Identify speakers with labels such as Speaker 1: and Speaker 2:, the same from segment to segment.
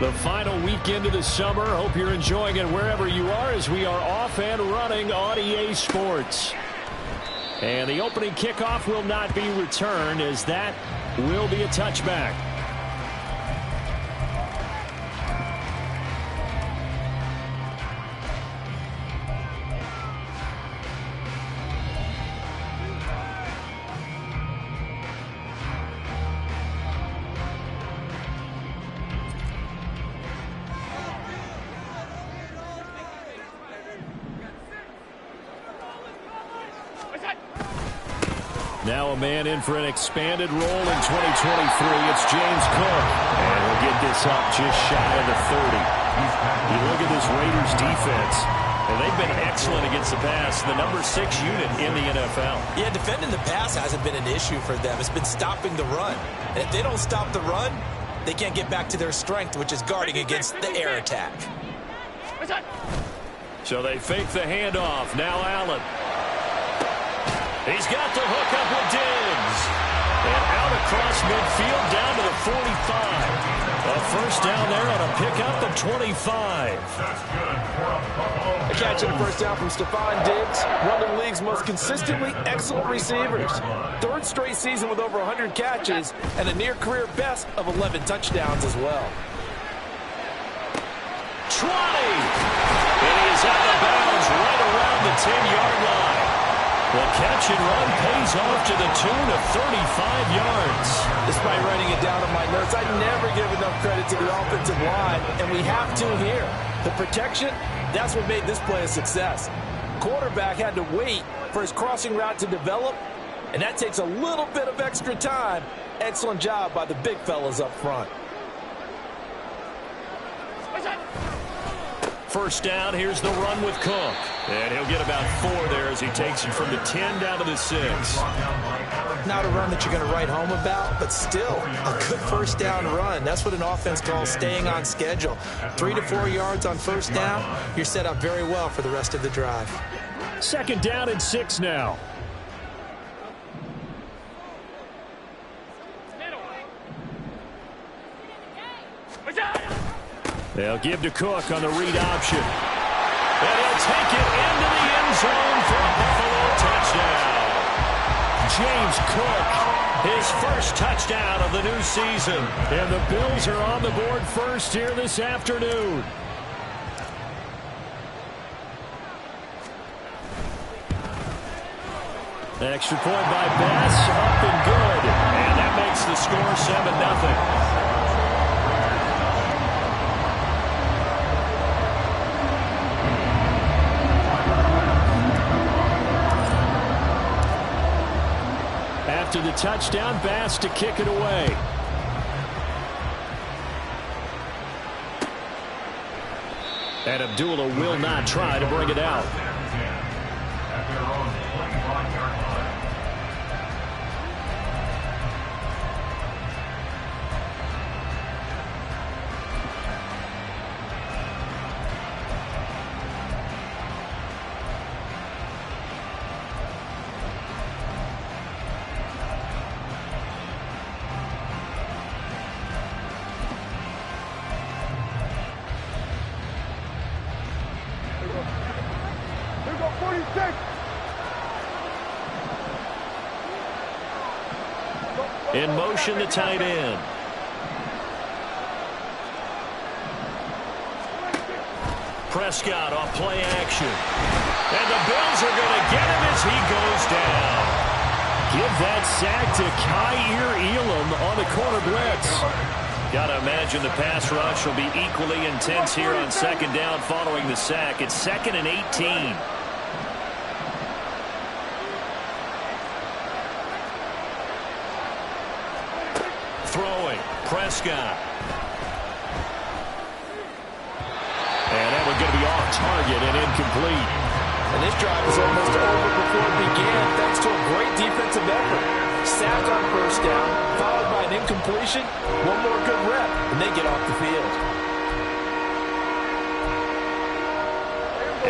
Speaker 1: The final weekend of the summer. Hope you're enjoying it wherever you are as we are off and running on EA Sports. And the opening kickoff will not be returned as that will be a touchback. Now a man in for an expanded role in 2023. It's James Cook. And he'll get this up just shy of the 30. You look at this Raiders defense, and they've been excellent against the pass. The number 6 unit in the NFL.
Speaker 2: Yeah, defending the pass hasn't been an issue for them. It's been stopping the run. And if they don't stop the run, they can't get back to their strength, which is guarding against the air attack.
Speaker 1: So they fake the handoff. Now Allen. He's got the hook up with Diggs. And out across midfield down to the 45. A first down there on a pickup at 25.
Speaker 3: A catch and a first down from Stephon Diggs, one of the league's most consistently excellent receivers. Third straight season with over 100 catches and a near-career best of 11 touchdowns as well.
Speaker 1: 20. And he is out of bounds right around the 10-yard line. The catch and run pays off to the tune of 35 yards.
Speaker 3: Despite writing it down on my notes, I never give enough credit to the offensive line, and we have to here. The protection, that's what made this play a success. Quarterback had to wait for his crossing route to develop, and that takes a little bit of extra time. Excellent job by the big fellas up front.
Speaker 1: First down, here's the run with Cook. And he'll get about 4 there as he takes it from the 10 down to the 6.
Speaker 2: Not a run that you're going to write home about, but still a good first down run. That's what an offense calls staying on schedule. 3 to 4 yards on first down, you're set up very well for the rest of the drive.
Speaker 1: Second down and 6 now. They'll give to Cook on the read option. And he'll take it into the end zone for a Buffalo touchdown. James Cook, his first touchdown of the new season. And the Bills are on the board first here this afternoon. Extra point by Bass, up and good. And that makes the score 7-0. After the touchdown, Bass to kick it away. And Abdullah will not try to bring it out. In motion, the tight end. Prescott off play action. And the Bills are going to get him as he goes down. Give that sack to Kaiir Elam on the corner blitz. Got to imagine the pass rush will be equally intense here on second down following the sack. It's 2nd and 18. Throwing, Prescott. And that one's going to be off target and incomplete.
Speaker 3: And this drive is almost over before it began thanks to a great defensive effort. Sack on first down, followed by an incompletion. One more good rep, and they get off the field.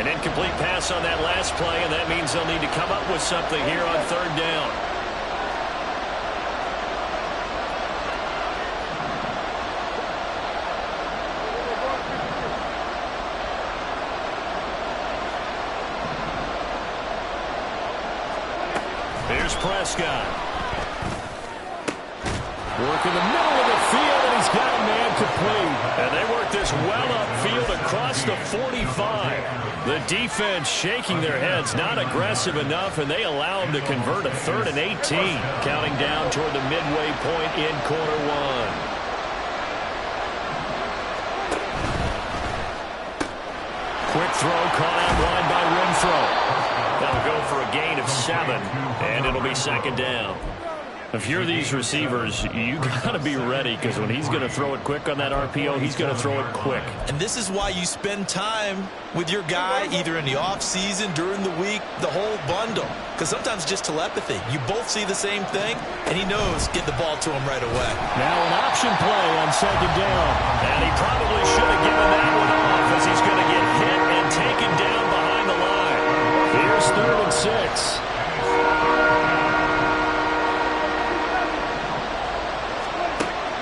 Speaker 1: An incomplete pass on that last play, and that means they'll need to come up with something here on third down. Prescott. Work in the middle of the field, and he's got a man complete. And they work this well upfield across the 45. The defense shaking their heads, not aggressive enough, and they allow him to convert a 3rd and 18. Counting down toward the midway point in quarter one. Quick throw caught out wide by Renfro. That'll go for a gain of 7, and it'll be 2nd down. If you're these receivers, you got to be ready, because when he's going to throw it quick on that RPO, he's going to throw it quick.
Speaker 2: And this is why you spend time with your guy, either in the offseason, during the week, the whole bundle. Because sometimes just telepathy. You both see the same thing, and he knows get the ball to him right away.
Speaker 1: Now an option play on 2nd down. And he probably should have given that one off, as he's going to get hit and taken down behind the line. Here's 3rd and 6.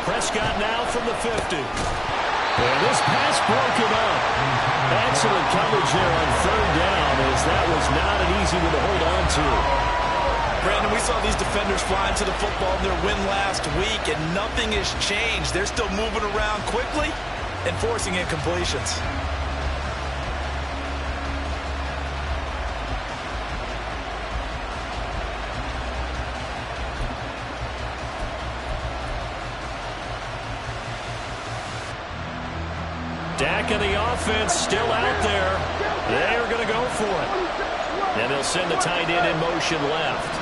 Speaker 1: Prescott now from the 50. And this pass broken up. Excellent coverage there on 3rd down, as that was not an easy one to hold on to.
Speaker 2: Brandon, we saw these defenders flying to the football in their win last week, and nothing has changed. They're still moving around quickly and forcing incompletions.
Speaker 1: Dak and the offense still out there. They're going to go for it. And they'll send the tight end in motion left.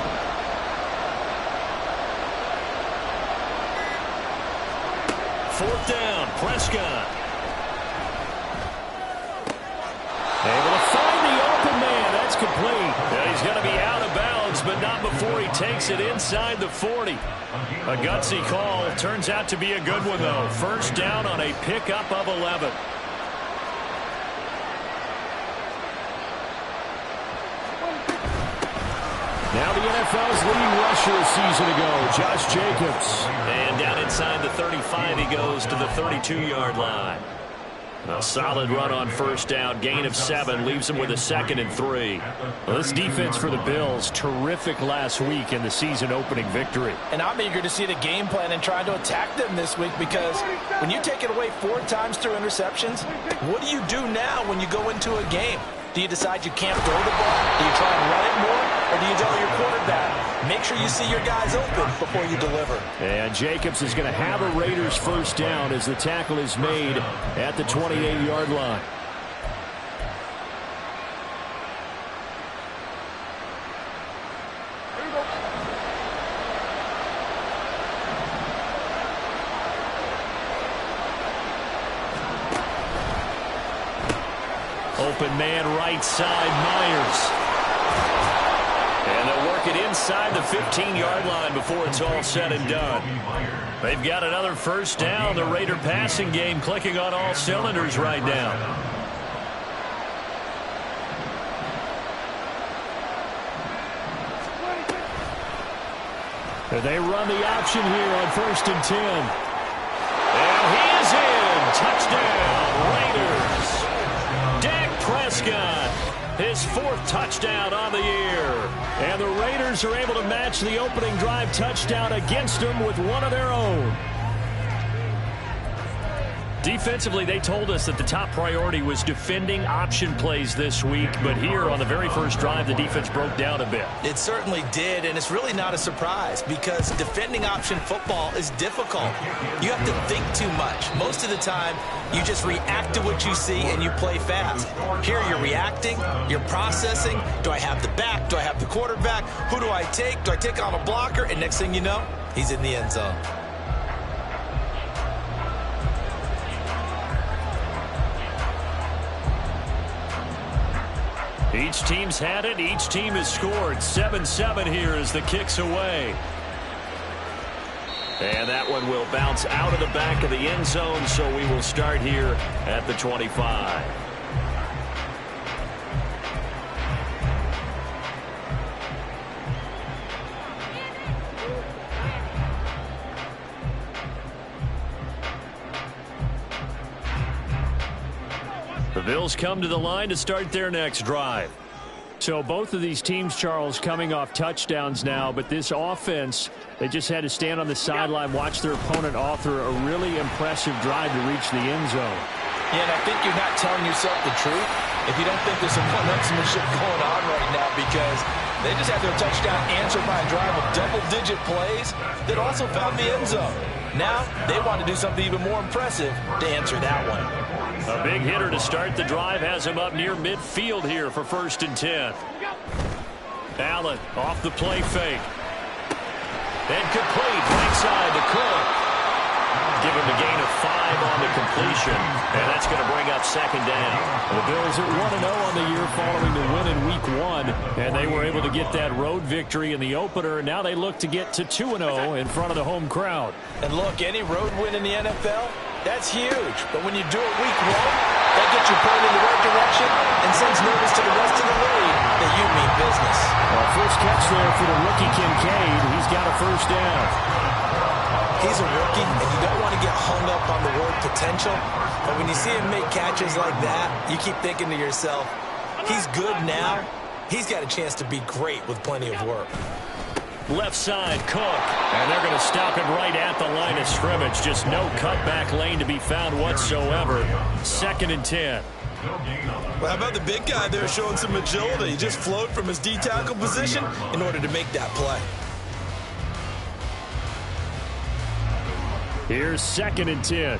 Speaker 1: Fourth down, Prescott. Able to find the open man. That's complete. Yeah, he's going to be out of bounds, but not before he takes it inside the 40. A gutsy call. Turns out to be a good one, though. First down on a pickup of 11. Now the NFL's leading rusher a season ago, Josh Jacobs. And down inside the 35, he goes to the 32-yard line. A solid run on first down, gain of 7, leaves him with a 2nd and 3. Well, this defense for the Bills, terrific last week in the season-opening victory.
Speaker 2: And I'm eager to see the game plan and trying to attack them this week, because when you take it away 4 times through interceptions, what do you do now when you go into a game? Do you decide you can't throw the ball? Do you try and run it more? Or do you tell your quarterback, make sure you see your guys open before you deliver?
Speaker 1: And Jacobs is going to have a Raiders first down as the tackle is made at the 28-yard line. Open man right side, Myers. And they'll work it inside the 15-yard line before it's all said and done. They've got another first down. The Raider passing game clicking on all cylinders right now. They run the option here on 1st and 10. And he is in. Touchdown, Raiders. Dak Prescott, his 4th touchdown on the year. And the Raiders are able to match the opening drive touchdown against them with one of their own. Defensively, they told us that the top priority was defending option plays this week, but here on the very first drive, the defense broke down a bit.
Speaker 2: It certainly did, and it's really not a surprise, because defending option football is difficult. You have to think too much. Most of the time, you just react to what you see and you play fast. Here you're reacting, you're processing. Do I have the back? Do I have the quarterback? Who do I take? Do I take on a blocker? And next thing you know, he's in the end zone.
Speaker 1: Each team's had it. Each team has scored. 7-7 here as the kick's away. And that one will bounce out of the back of the end zone, so we will start here at the 25. The Bills come to the line to start their next drive. So both of these teams, Charles, coming off touchdowns now, but this offense, they just had to stand on the sideline, watch their opponent author a really impressive drive to reach the end zone.
Speaker 3: Yeah, and I think you're not telling yourself the truth if you don't think there's some one-upsmanship going on right now, because they just had their touchdown answered by a drive of double-digit plays that also found the end zone. Now they want to do something even more impressive to answer that one.
Speaker 1: A big hitter to start the drive has him up near midfield here for 1st and 10. Allen off the play fake. And complete right side to Cook. Give him a gain of 5 on the completion. And that's going to bring up 2nd down. The Bills are 1-0 on the year following the win in Week 1. And they were able to get that road victory in the opener. And now they look to get to 2-0 in front of the home crowd.
Speaker 3: And look, any road win in the NFL, that's huge. But when you do it Week 1, that gets you pointed in the right direction and sends notice to the rest of the league that you mean business.
Speaker 1: Well, first catch there for the rookie Kincaid. He's got a 1st down.
Speaker 2: He's a rookie, and you don't want to get hung up on the word potential. But when you see him make catches like that, you keep thinking to yourself, he's good now. He's got a chance to be great with plenty of work.
Speaker 1: Left side, Cook. And they're going to stop him right at the line of scrimmage. Just no cutback lane to be found whatsoever. 2nd and 10.
Speaker 2: Well, how about the big guy there showing some agility? He just flowed from his D-tackle position in order to make that play.
Speaker 1: Here's 2nd and 10.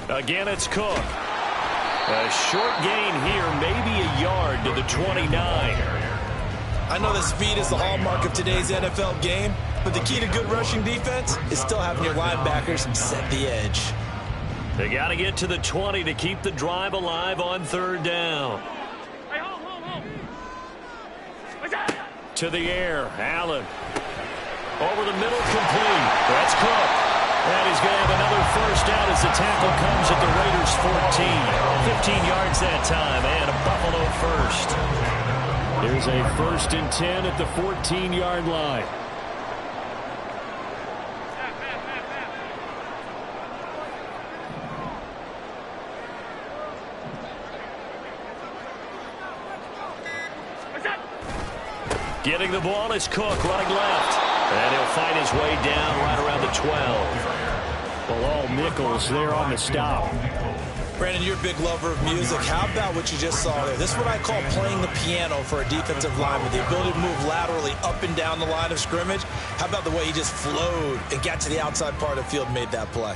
Speaker 1: Again, it's Cook. A short gain here, maybe a yard to the 29.
Speaker 2: I know that speed is the hallmark of today's NFL game, but the key to good rushing defense is still having your linebackers set the edge.
Speaker 1: They got to get to the 20 to keep the drive alive on 3rd down. To the air, Allen. Over the middle, complete. That's Cook. And he's going to have another 1st down as the tackle comes at the Raiders' 14. 15 yards that time, and a Buffalo 1st. Here's a 1st and 10 at the 14-yard line. Getting the ball is Cook running left. And he'll find his way down right around the 12. Well, all nickels there on the stop.
Speaker 2: Brandon, you're a big lover of music. How about what you just saw there? This is what I call playing the piano for a defensive lineman. The ability to move laterally up and down the line of scrimmage. How about the way he just flowed and got to the outside part of the field and made that play?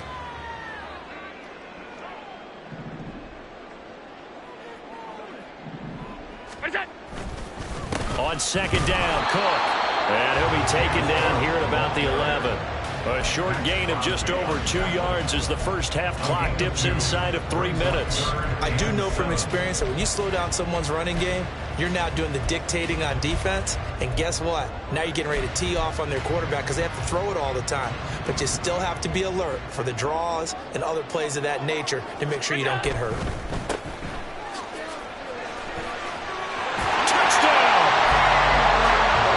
Speaker 1: On 2nd down, Cook. And he'll be taken down here at about the 11. A short gain of just over 2 yards as the first half clock dips inside of 3 minutes.
Speaker 2: I do know from experience that when you slow down someone's running game, you're now doing the dictating on defense. And guess what? Now you're getting ready to tee off on their quarterback because they have to throw it all the time. But you still have to be alert for the draws and other plays of that nature to make sure you don't get hurt.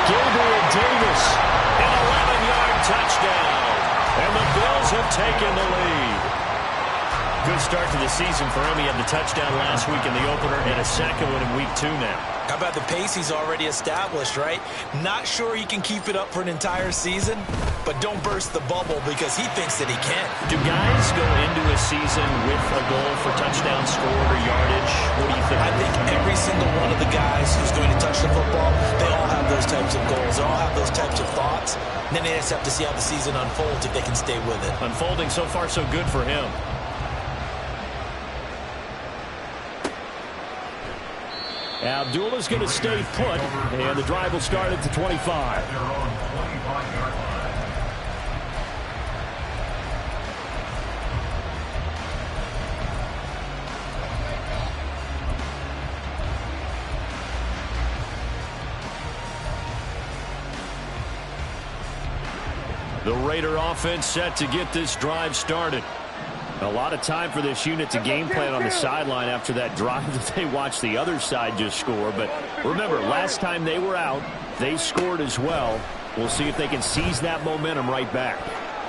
Speaker 1: Gabriel Davis, an 11-yard touchdown. And the Bills have taken the lead. Good start to the season for him. He had the touchdown last week in the opener and a second one in Week 2 now.
Speaker 2: How about the pace he's already established, right? Not sure he can keep it up for an entire season, but don't burst the bubble because he thinks that he can.
Speaker 1: Do guys go into a season with a goal for touchdown scored or yardage? What do you think?
Speaker 2: I think every single one of the guys who's going to touch the football, they all have those types of goals. They all have those types of thoughts. And then they just have to see how the season unfolds if they can stay with it.
Speaker 1: Unfolding so far so good for him. Abdullah's going to stay put, and the drive will start at the 25. The Raider offense set to get this drive started. A lot of time for this unit to game plan on the sideline after that drive that they watched the other side just score. But remember, last time they were out, they scored as well. We'll see if they can seize that momentum right back.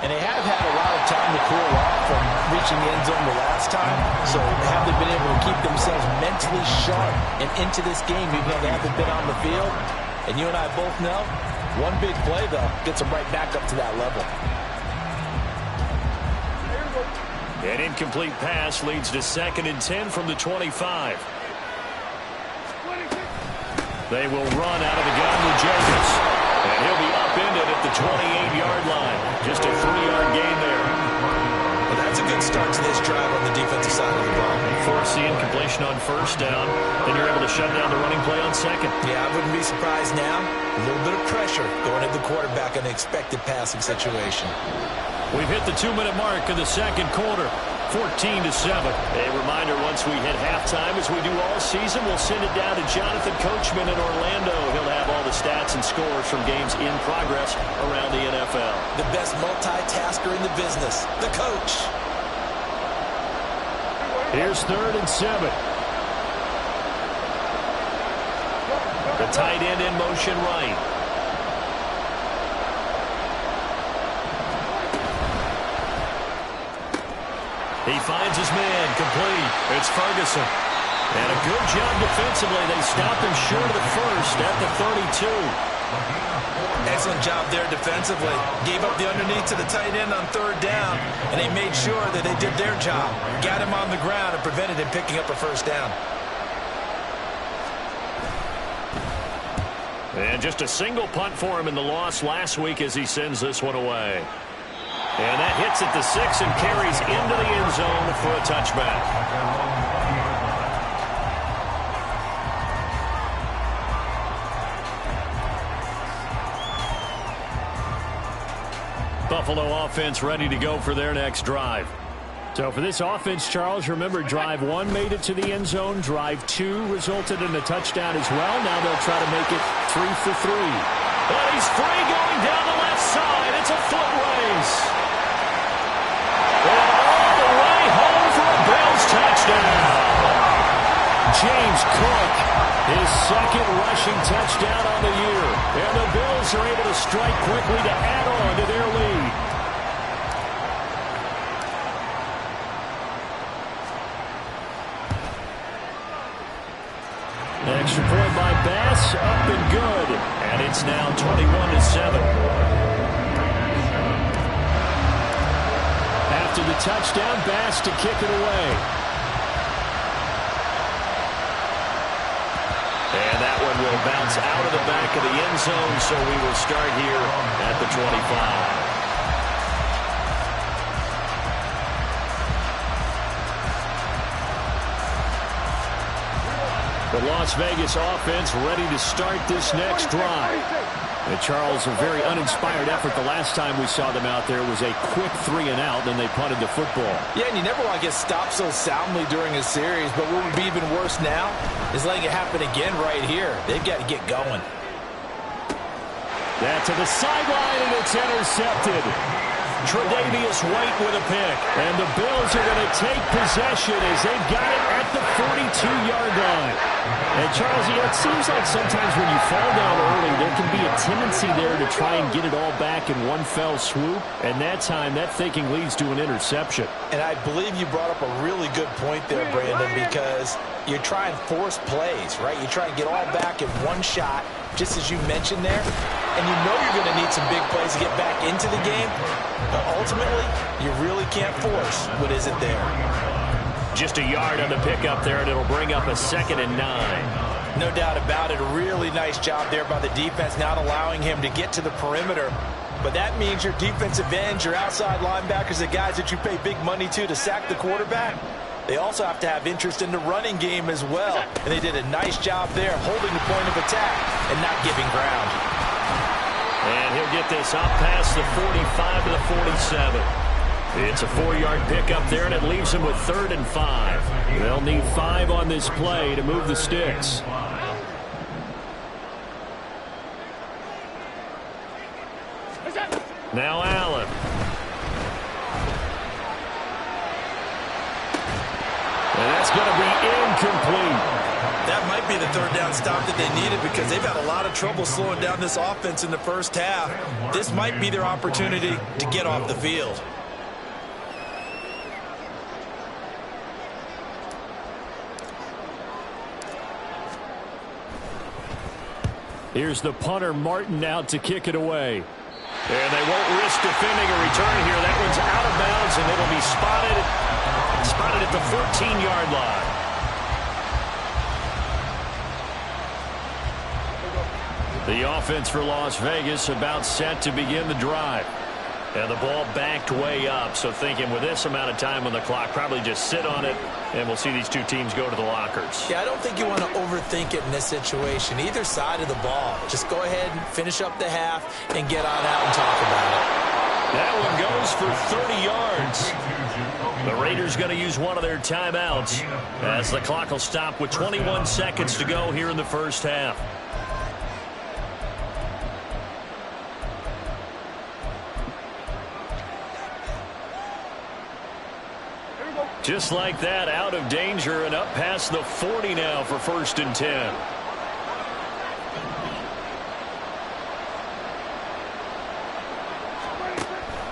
Speaker 3: And they have had a lot of time to cool off from reaching the end zone the last time. So have they been able to keep themselves mentally sharp and into this game even though they haven't been on the field? And you and I both know, one big play, though, gets them right back up to that level.
Speaker 1: An incomplete pass leads to 2nd and 10 from the 25. They will run out of the gun with Jacobs. And he'll be upended at the 28-yard line. Just a 3-yard gain there.
Speaker 2: Well, that's a good start to this drive on the defensive side of the ball.
Speaker 1: Force the incompletion on 1st down. Then you're able to shut down the running play on 2nd.
Speaker 2: Yeah, I wouldn't be surprised now. A little bit of pressure going at the quarterback in an expected passing situation.
Speaker 1: We've hit the 2-minute mark in the 2nd quarter. 14-7. A reminder, once we hit halftime, as we do all season, we'll send it down to Jonathan Coachman in Orlando. He'll have all the stats and scores from games in progress around the NFL.
Speaker 2: The best multitasker in the business, the coach.
Speaker 1: Here's 3rd and 7. The tight end in motion right. He finds his man, complete. It's Ferguson. And a good job defensively. They stopped him short of the 1st at the 32.
Speaker 2: Excellent job there defensively. Gave up the underneath to the tight end on 3rd down, and they made sure that they did their job. Got him on the ground and prevented him picking up a 1st down.
Speaker 1: And just a single punt for him in the loss last week as he sends this one away. And that hits at the 6 and carries into the end zone for a touchback. Buffalo offense ready to go for their next drive. So for this offense, Charles, remember drive 1 made it to the end zone. Drive 2 resulted in a touchdown as well. Now they'll try to make it 3 for 3. But he's free going down the left side. It's a foot race. All the way home for a Bills touchdown. James Cook, his 2nd rushing touchdown on the year. And the Bills are able to strike quickly to add on to their lead. Extra point by Bass, up and good. And it's now 21-7. After the touchdown, Bass to kick it away. And that one will bounce out of the back of the end zone, so we will start here at the 25. The Las Vegas offense ready to start this next drive. And Charles, a very uninspired effort the last time we saw them out there was a quick 3-and-out, then they punted the football.
Speaker 3: Yeah, and you never want to get stopped so soundly during a series, but what would be even worse now is letting it happen again right here. They've got to get going.
Speaker 1: That to the sideline, and it's intercepted. Tre'Davious White with a pick. And the Bills are going to take possession as they've got it at the 42-yard line. And, Charles, it seems like sometimes when you fall down early, there can be a tendency there to try and get it all back in one fell swoop. And that time, that thinking leads to an interception.
Speaker 2: And I believe you brought up a really good point there, Brandon, because you try and force plays, right? You try and get all back in one shot, just as you mentioned there. And you know you're going to need some big plays to get back into the game. But ultimately, you really can't force what isn't there.
Speaker 1: Just a yard on the pickup there, and it'll bring up a 2nd and 9.
Speaker 2: No doubt about it. A really nice job there by the defense, not allowing him to get to the perimeter. But that means your defensive ends, your outside linebackers, the guys that you pay big money to sack the quarterback, they also have to have interest in the running game as well. And they did a nice job there, holding the point of attack and not giving ground.
Speaker 1: And he'll get this up past the 45 to the 47. It's a 4-yard pickup there, and it leaves him with 3rd and 5. They'll need 5 on this play to move the sticks. Now Allen. And that's going to be incomplete.
Speaker 2: That might
Speaker 3: might be the third down stop that they needed because they've had a lot of trouble slowing down this offense in the first half. This might be their opportunity to get off the field.
Speaker 1: Here's the punter, Martin, out to kick it away. And they won't risk defending a return here. That one's out of bounds, and it'll be spotted at the 14-yard line. The offense for Las Vegas about set to begin the drive. And the ball backed way up, so thinking with this amount of time on the clock, probably just sit on it, and we'll see these two teams go to the lockers.
Speaker 2: Yeah, I don't think you want to overthink it in this situation. Either side of the ball. Just go ahead and finish up the half and get on out and talk about it.
Speaker 1: That one goes for 30 yards. The Raiders going to use one of their timeouts as the clock will stop with 21 seconds to go here in the first half. Just like that, out of danger and up past the 40 now for 1st and 10.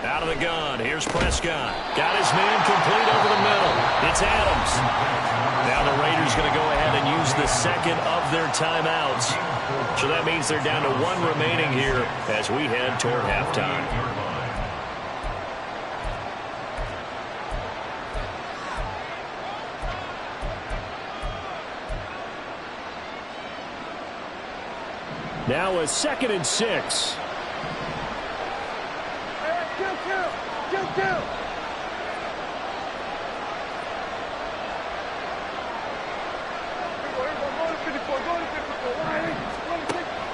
Speaker 1: Out of the gun. Here's Prescott. Got his man complete over the middle. It's Adams. Now the Raiders going to go ahead and use the second of their timeouts. So that means they're down to one remaining here as we head toward halftime. Now a 2nd and 6.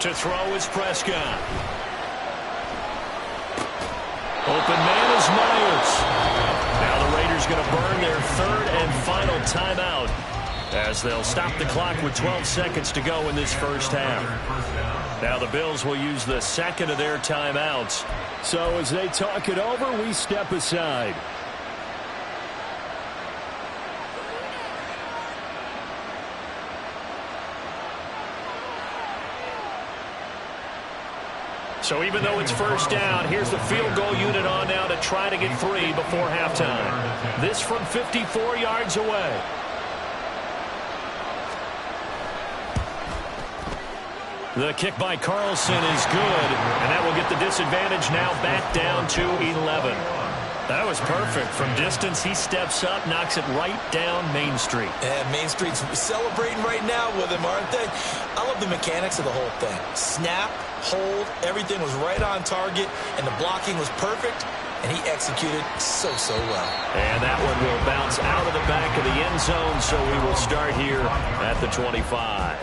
Speaker 1: To throw is Prescott. Open man is Myers. Now the Raiders going to burn their 3rd and final timeout as they'll stop the clock with 12 seconds to go in this first half. Now the Bills will use the 2nd of their timeouts. So as they talk it over, we step aside. So even though it's first down, here's the field goal unit on now to try to get 3 before halftime. This from 54 yards away. The kick by Carlson is good, and that will get the disadvantage now back down to 11. That was perfect. From distance, he steps up, knocks it right down Main Street.
Speaker 2: And Main Street's celebrating right now with him, aren't they? I love the mechanics of the whole thing. Snap, hold, everything was right on target, and the blocking was perfect, and he executed so well. And that one will bounce out of the back of the end zone, so we will start here at the 25.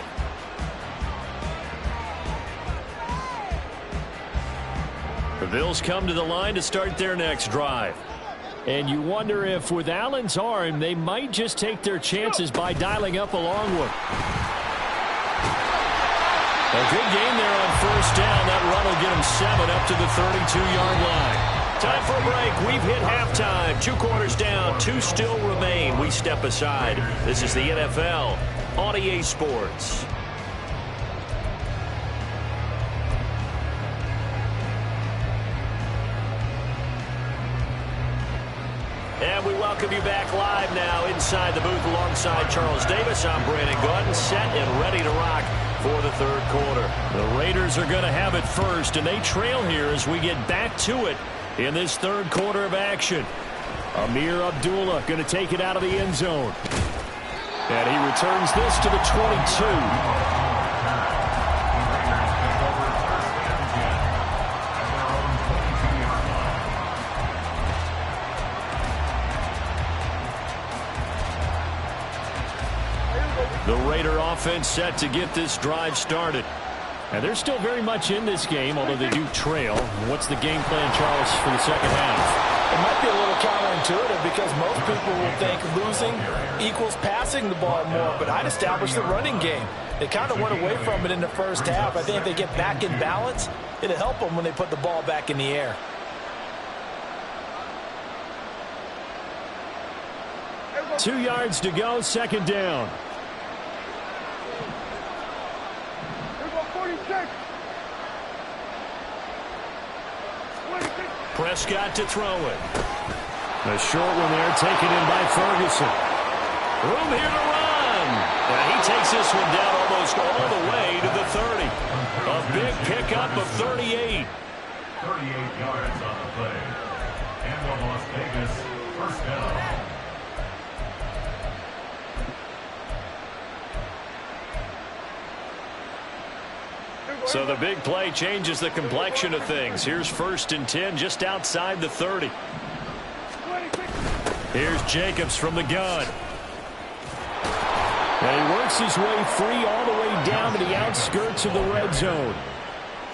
Speaker 2: The Bills come to the line to start their next drive. And you wonder if with Allen's arm, they might just take their chances by dialing up a long one. A good game there on first down. That run will get them 7 up to the 32-yard line. Time for a break. We've hit halftime. 2 quarters down. 2 still remain. We step aside. This is the NFL on EA Sports. And we welcome you back live now inside the booth alongside Charles Davis. I'm Brandon Gaudin, set and ready to rock for the third quarter. The Raiders are going to have it first, and they trail here as we get back to it in this third quarter of action. Amir Abdullah going to take it out of the end zone. And he returns this to the 22. The Raider offense set to get this drive started. And they're still very much in this game, although they do trail. What's the game plan, Charles, for the second half?
Speaker 3: It might be a little counterintuitive because most people will think losing equals passing the ball more, but I'd establish the running game. They kind of went away from it in the first half. I think if they get back in balance, it'll help them when they put the ball back in the air.
Speaker 1: Two yards to go, second down. Prescott to throw it. A short one there taken in by Ferguson. Room here to run. He takes this one down almost all the way to the 30. A big pickup of 38.
Speaker 4: 38 yards on the play. And the Las Vegas first down.
Speaker 1: So the big play changes the complexion of things. Here's 1st and 10 just outside the 30. Here's Jacobs from the gun. And he works his way free all the way down to the outskirts of the red zone.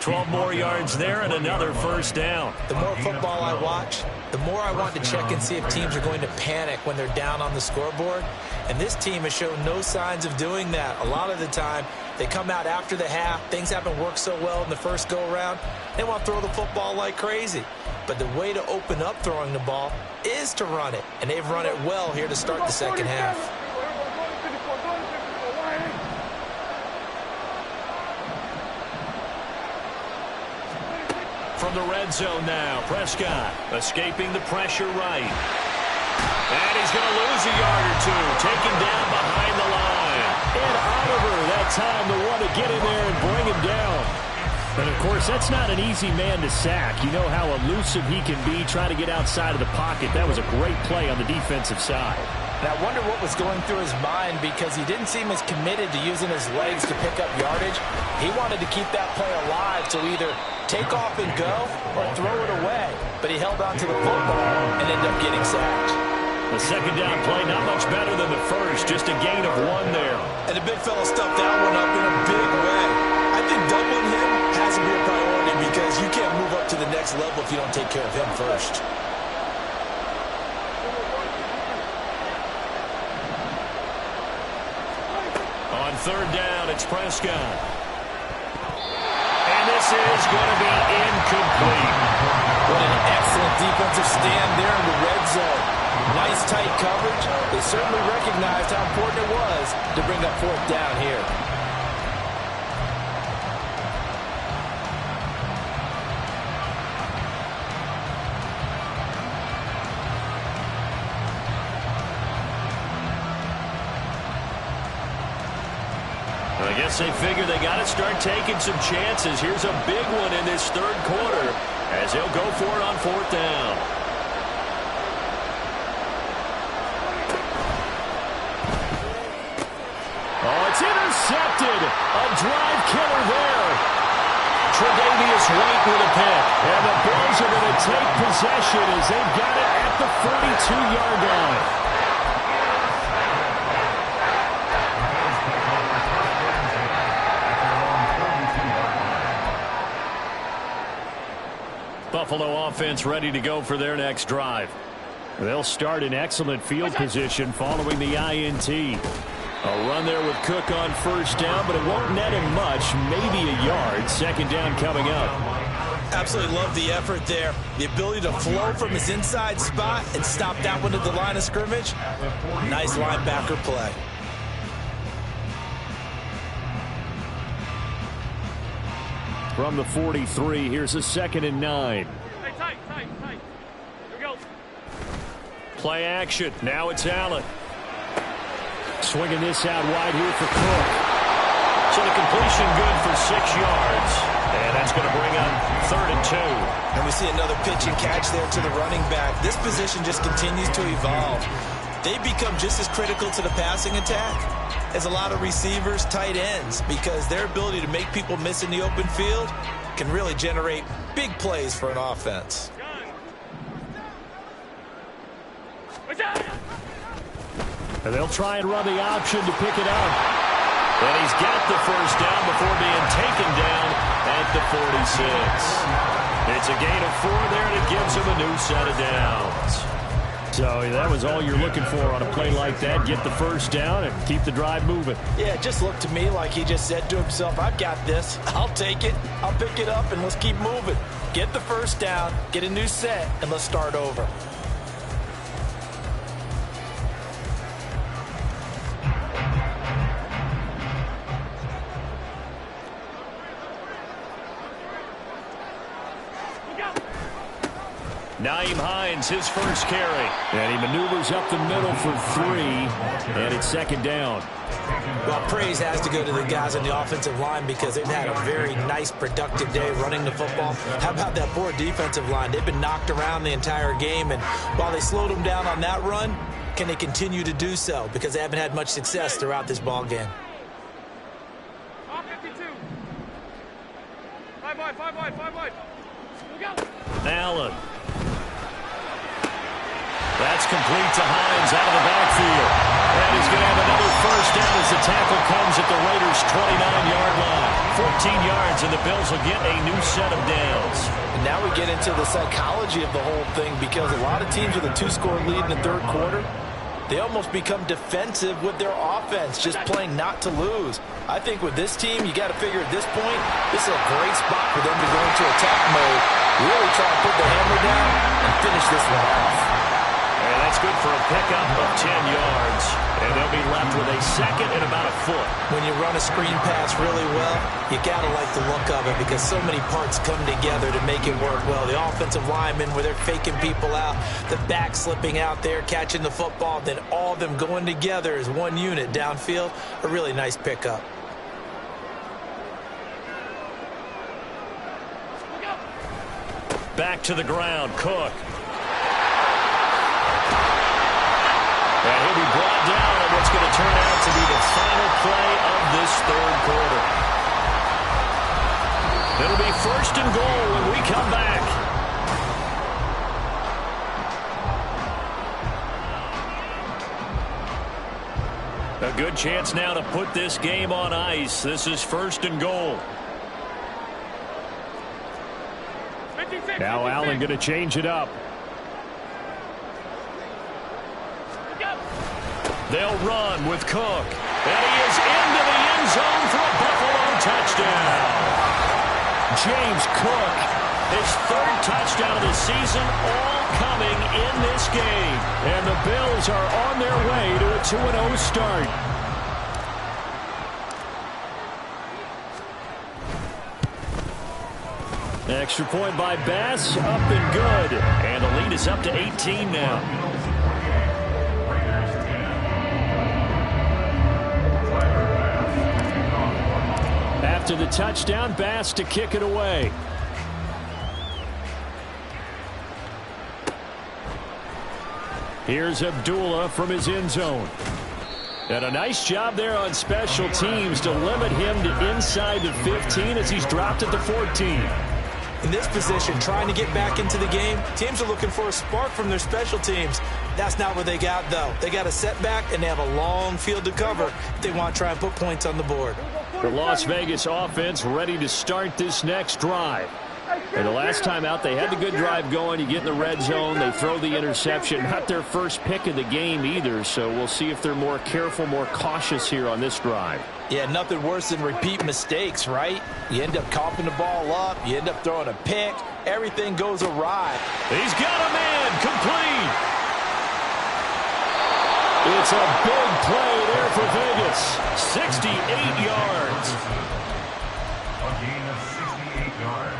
Speaker 1: 12 more yards there and another first down.
Speaker 2: The more football I watch, the more I want to check and see if teams are going to panic when they're down on the scoreboard. And this team has shown no signs of doing that. A lot of the time, they come out after the half. Things haven't worked so well in the first go-around. They want to throw the football like crazy. But the way to open up throwing the ball is to run it. And they've run it well here to start the second half.
Speaker 1: From the red zone now, Prescott escaping the pressure right. And he's going to lose a yard or two, taken down behind the line. And Oliver, that time, the one to get in there and bring him down. And, of course, that's not an easy man to sack. You know how elusive he can be trying to get outside of the pocket. That was a great play on the defensive side.
Speaker 2: And I wonder what was going through his mind, because he didn't seem as committed to using his legs to pick up yardage. He wanted to keep that play alive to either take off and go or throw it away. But he held on to the football and ended up getting sacked.
Speaker 1: The second down play not much better than the first, just a gain of 1 there.
Speaker 2: And the big fella stuffed that one up in a big way. I think doubling him has to be a priority, because you can't move up to the next level if you don't take care of him first.
Speaker 1: On 3rd down, it's Prescott. And this is going to be incomplete.
Speaker 2: What an excellent defensive stand there in the red zone. Nice tight coverage. They certainly recognized how important it was to bring up 4th down here.
Speaker 1: I guess they figure they got to start taking some chances. Here's a big one in this 3rd quarter as they'll go for it on 4th down. Oh, it's intercepted. A drive killer there. Tre'Davious White with a pick. And the Bills are going to take possession as they've got it at the 42-yard line. Buffalo offense ready to go for their next drive. They'll start in excellent field position following the INT. A run there with Cook on 1st down, but it won't net him much, maybe a yard. 2nd down coming up.
Speaker 2: Absolutely love the effort there. The ability to flow from his inside spot and stop that one at the line of scrimmage. Nice linebacker play.
Speaker 1: From the 43, here's a 2nd and 9.
Speaker 5: Hey, tight. Here we go.
Speaker 1: Play action. Now it's Allen. Swinging this out wide here for Cook. So the completion good for 6 yards. And that's going to bring up 3rd and 2.
Speaker 2: And we see another pitch and catch there to the running back. This position just continues to evolve. They become just as critical to the passing attack as a lot of receivers, tight ends, because their ability to make people miss in the open field can really generate big plays for an offense.
Speaker 1: And they'll try and run the option to pick it up. And he's got the 1st down before being taken down at the 46. It's a gain of 4 there, and it gives him a new set of downs. So that was all you're looking for on a play like that. Get the 1st down and keep the drive moving.
Speaker 2: Yeah, it just looked to me like he just said to himself, I've got this. I'll take it. I'll pick it up, and let's keep moving. Get the 1st down, get a new set, and let's start over.
Speaker 1: Nyheim Hines, his first carry. And he maneuvers up the middle for 3, and it's second down.
Speaker 2: Well, praise has to go to the guys on the offensive line because they've had a very nice, productive day running the football. How about that poor defensive line? They've been knocked around the entire game, and while they slowed them down on that run, can they continue to do so? Because they haven't had much success throughout this ball game.
Speaker 5: 52. 5 wide. Go.
Speaker 1: Allen. That's complete to Hines out of the backfield. And he's going to have another first down as the tackle comes at the Raiders' 29-yard line. 14 yards, and the Bills will get a new set of downs.
Speaker 3: And now we get into the psychology of the whole thing because a lot of teams with a 2-score lead in the third quarter, they almost become defensive with their offense, just playing not to lose. I think with this team, you got to figure at this point, this is a great spot for them to go into attack mode, really try to put the hammer down and finish this one off.
Speaker 1: And that's good for a pickup of 10 yards. And they'll be left with a second and about a foot.
Speaker 2: When you run a screen pass really well, you got to like the look of it because so many parts come together to make it work well. The offensive linemen, where they're faking people out, the back slipping out there, catching the football, then all of them going together as one unit downfield. A really nice pickup.
Speaker 1: Back to the ground, Cook. And he'll be brought down on what's going to turn out to be the final play of this third quarter. It'll be first and goal when we come back. A good chance now to put this game on ice. This is first and goal.
Speaker 5: 56,
Speaker 1: Now Allen going to change it up. They'll run with Cook. And he is into the end zone for a Buffalo touchdown. James Cook, his third touchdown of the season, all coming in this game. And the Bills are on their way to a 2-0 start. Extra point by Bass, up and good. And the lead is up to 18 now. After the touchdown, Bass to kick it away. Here's Abdullah from his end zone. And a nice job there on special teams to limit him to inside the 15 as he's dropped at the 14.
Speaker 2: In this position, trying to get back into the game, teams are looking for a spark from their special teams. That's not what they got, though. They got a setback, and they have a long field to cover if they want to try and put points on the board.
Speaker 1: The Las Vegas offense ready to start this next drive. And the last time out, they had the good drive going. You get in the red zone, they throw the interception. Not their first pick of the game either, so we'll see if they're more careful, more cautious here on this drive.
Speaker 3: Yeah, nothing worse than repeat mistakes, right? You end up coughing the ball up, you end up throwing a pick, everything goes awry.
Speaker 1: He's got a man, complete. It's a big play there for Vegas. 68 yards.
Speaker 4: A gain of 68 yards.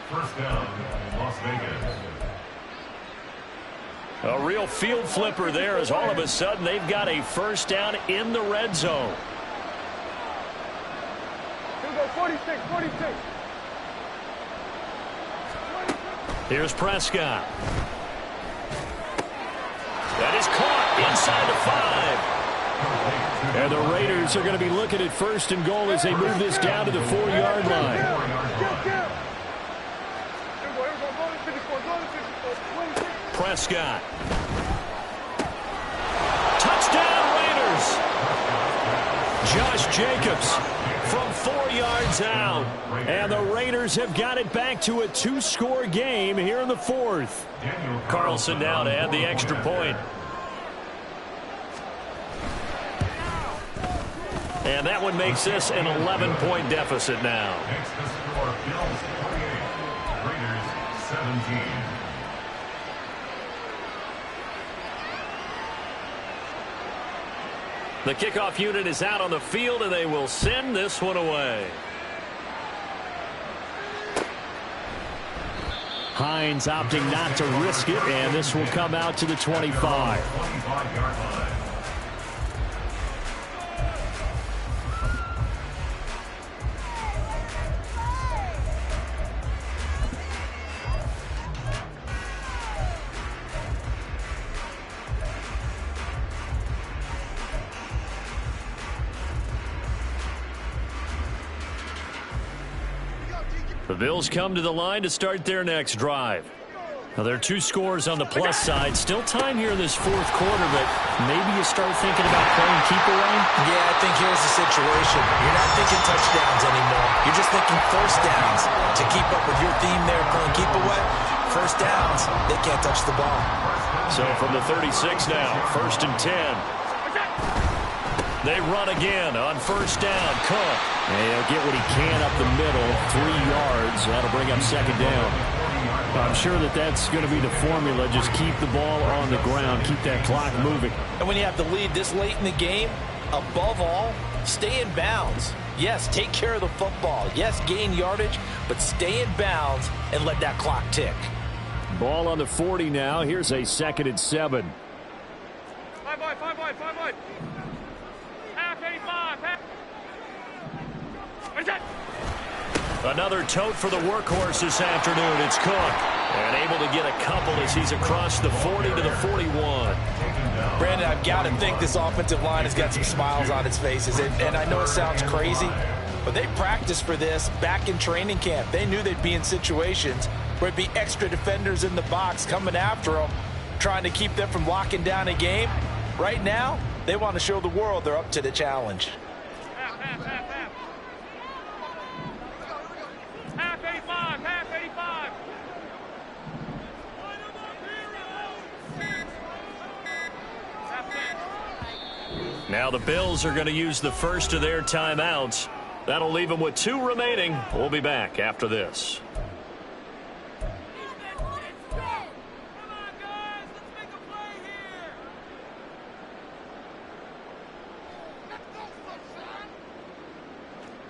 Speaker 4: First down, Las Vegas.
Speaker 1: A real field flipper there as all of a sudden they've got a first down in the red zone.
Speaker 5: Here we go, 46.
Speaker 1: Here's Prescott. That is caught inside the 5. And the Raiders are going to be looking at first and goal as they move this down to the 4-yard line. Prescott. Touchdown Raiders. Josh Jacobs from 4 yards out. And the Raiders have got it back to a 2-score game here in the fourth. Carlson now to add the extra point. And that one makes this an 11-point deficit now.
Speaker 4: Next to score, Bills 28, Raiders 17.
Speaker 1: The kickoff unit is out on the field, and they will send this one away. Hines opting not to risk it, and this will come out to the 25.
Speaker 4: 25-yard line.
Speaker 1: The Bills come to the line to start their next drive. Now, there are 2 scores on the plus side. Still time here in this fourth quarter, but maybe you start thinking about playing keep away?
Speaker 2: Yeah, I think here's the situation. You're not thinking touchdowns anymore. You're just thinking first downs. To keep up with your theme there, playing keep away, first downs, they can't touch the ball.
Speaker 1: So from the 36 now, 1st and 10. They run again on first down. Cook. And he'll get what he can up the middle, 3 yards. That'll bring up 2nd down. I'm sure that's going to be the formula. Just keep the ball on the ground. Keep that clock moving.
Speaker 2: And when you have the lead this late in the game, above all, stay in bounds. Yes, take care of the football. Yes, gain yardage, but stay in bounds and let that clock tick.
Speaker 1: Ball on the 40 now. Here's a 2nd and 7.
Speaker 5: 5 wide, 5 wide, 5 wide. Half 85, half.
Speaker 1: Another tote for the workhorse this afternoon. It's Cook. And able to get a couple as he's across the 40 to the 41.
Speaker 2: Brandon, I've got to think this offensive line has got some smiles on its faces. And I know it sounds crazy, but they practiced for this back in training camp. They knew they'd be in situations where it'd be extra defenders in the box coming after them, trying to keep them from locking down a game. Right now, they want to show the world they're up to the challenge.
Speaker 5: Half, half, half, half. Half 85, half 85.
Speaker 1: Now the Bills are going to use the first of their timeouts. That'll leave them with 2 remaining. We'll be back after this.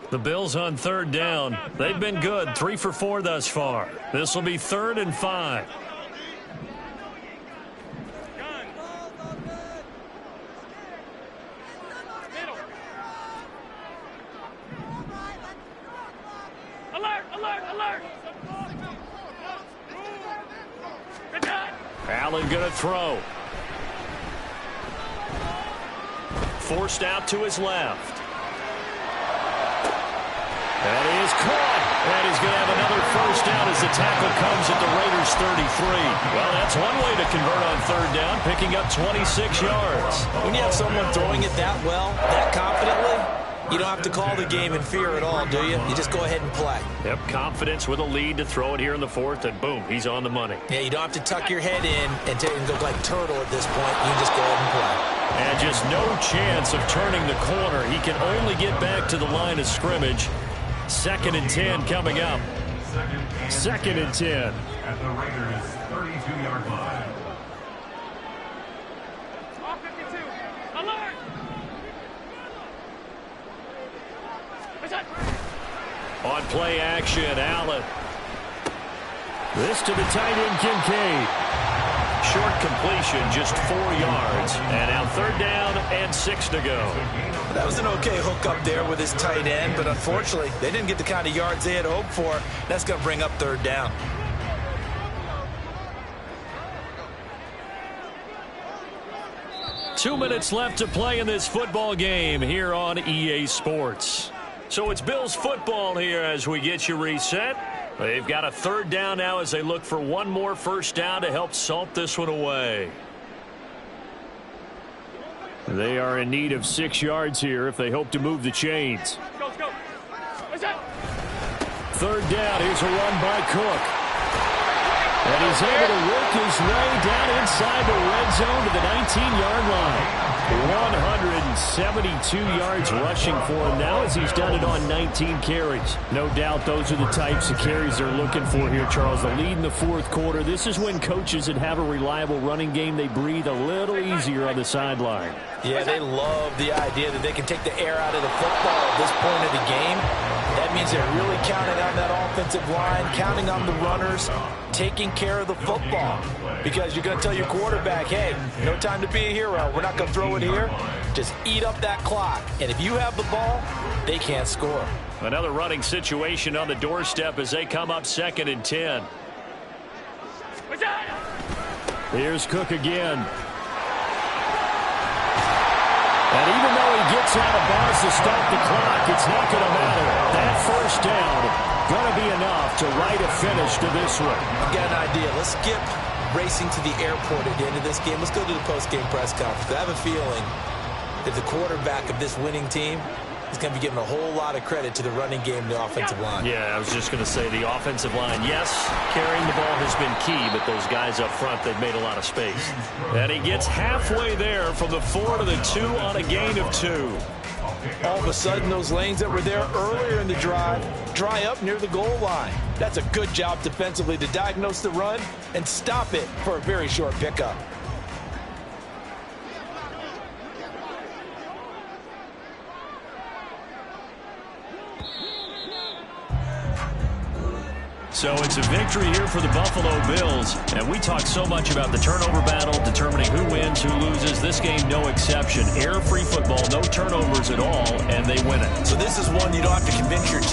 Speaker 1: The Bills on 3rd down. They've been good, 3 for 4 thus far. This will be 3rd and 5.
Speaker 5: Alert, alert, alert.
Speaker 1: Allen going to throw. Forced out to his left. And he is caught. And he's going to have another first down as the tackle comes at the Raiders' 33. Well, that's one way to convert on 3rd down, picking up 26 yards.
Speaker 2: When you have someone throwing it that well, that confidently, you don't have to call the game in fear at all, do you? You just go ahead and play.
Speaker 1: Yep, confidence with a lead to throw it here in the 4th, and boom, he's on the money.
Speaker 2: Yeah, you don't have to tuck your head in and go like turtle at this point. You can just go ahead and play.
Speaker 1: And just no chance of turning the corner. He can only get back to the line of scrimmage. 2nd and 10 coming up. 2nd and 10.
Speaker 4: At the Raiders' 32-yard line.
Speaker 5: All 52. Alert.
Speaker 1: On play action, Allen. This to the tight end, Kincaid. Short completion, just 4 yards. And now 3rd down and 6 to go.
Speaker 2: That was an okay hook up there with his tight end, but unfortunately, they didn't get the kind of yards they had hoped for. That's going to bring up 3rd down.
Speaker 1: Two minutes left to play in this football game here on EA Sports. So it's Bills football here as we get you reset. They've got a 3rd down now as they look for one more first down to help salt this one away. They are in need of 6 yards here if they hope to move the chains.
Speaker 5: Go, go.
Speaker 1: 3rd down. Here's a run by Cook. And he's able to work his way down inside the red zone to the 19-yard line. 172 yards rushing for him now as he's done it on 19 carries. No doubt those are the types of carries they're looking for here, Charles. The lead in the 4th quarter. This is when coaches that have a reliable running game, they breathe a little easier on the sideline.
Speaker 2: Yeah, they love the idea that they can take the air out of the football at this point of the game. That
Speaker 3: That means they're really counting on that offensive line, counting on the runners, taking care of the football. Because you're going to tell your quarterback, hey, no time to be a hero. We're not going to throw it here. Just eat up that clock. And if you have the ball, they can't score.
Speaker 1: Another running situation on the doorstep as they come up 2nd and 10. Here's Cook again. And even though he gets out of bounds to stop the clock, it's not going to matter. That first down going to be enough to write a finish to this one.
Speaker 2: I've got an idea. Let's skip racing to the airport at the end of this game. Let's go to the post-game press conference. I have a feeling that the quarterback of this winning team is going to be giving a whole lot of credit to the running game and the offensive line.
Speaker 1: Yeah, I was just going to say the offensive line, yes, carrying the ball has been key, but those guys up front, they've made a lot of space. And he gets halfway there from the 4 to the 2 on a gain of 2.
Speaker 3: All of a sudden, those lanes that were there earlier in the drive dry up near the goal line. That's a good job defensively to diagnose the run and stop it for a very short pickup.
Speaker 1: So it's a victory here for the Buffalo Bills. And we talk so much about the turnover battle, determining who wins, who loses. This game, no exception. Air-free football, no turnovers at all, and they win it.
Speaker 2: So this is one you don't have to convince your team